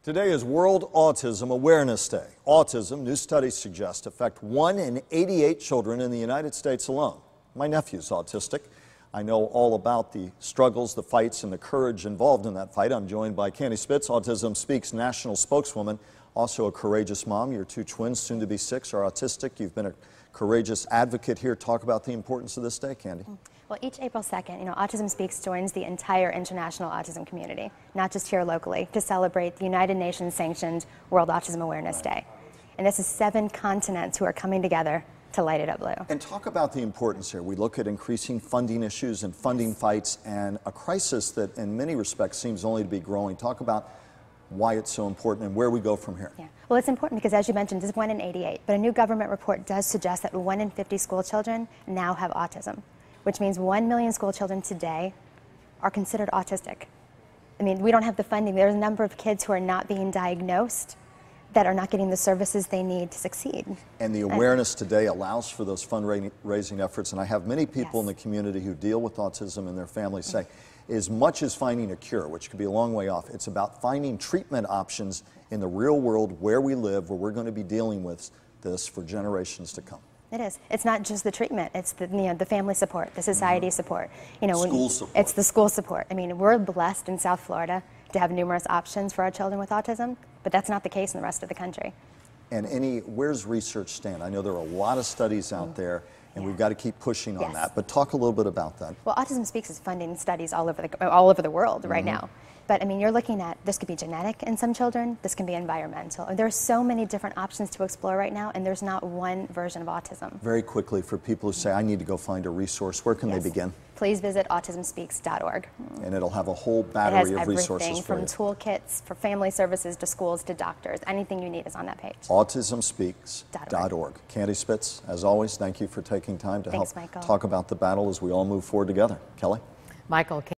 Today is World Autism Awareness Day. Autism, new studies suggest, affect 1 in 88 children in the United States alone. My nephew's autistic. I know all about the struggles, the fights, and the courage involved in that fight. I'm joined by Candy Spitz, Autism Speaks national spokeswoman, also a courageous mom. Your two twins, soon to be 6, are autistic. You've been a courageous advocate here. Talk about the importance of this day, Candy. Well, each April 2nd, Autism Speaks joins the entire international autism community, not just here locally, to celebrate the United Nations-sanctioned World Autism Awareness Day. And this is 7 continents who are coming together to light it up blue. And talk about the importance here. We look at increasing funding issues and funding fights and a crisis that in many respects seems only to be growing. Talk about why it's so important and where we go from here. Yeah. Well, it's important because, as you mentioned, it's 1 in 88, but a new government report does suggest that 1 in 50 school children now have autism, which means 1 million school children today are considered autistic. I mean, we don't have the funding. There's a number of kids who are not being diagnosed that are not getting the services they need to succeed. And the awareness today allows for those fundraising efforts, and I have many people in the community who deal with autism and their families say, as much as finding a cure, which could be a long way off, it's about finding treatment options in the real world where we live, where we're going to be dealing with this for generations to come. It is. It's not just the treatment. It's the the family support, the society support. School support. It's the school support. I mean, we're blessed in South Florida to have numerous options for our children with autism, but that's not the case in the rest of the country. And where's research stand? I know there are a lot of studies out there, and we've got to keep pushing on that. But talk a little bit about that. Well, Autism Speaks is funding studies all over the world right now. But I mean, you're looking at, this could be genetic in some children, this can be environmental. There are so many different options to explore right now, and there's not one version of autism. Very quickly, for people who say, I need to go find a resource, where can they begin? Please visit autismspeaks.org. And it'll have a whole battery of resources for you. It has everything from toolkits for family services to schools to doctors. Anything you need is on that page. Autismspeaks.org. Candy Spitz, as always, thank you for taking time to help Michael. talk about the battle as we all move forward together. Kelly? Michael.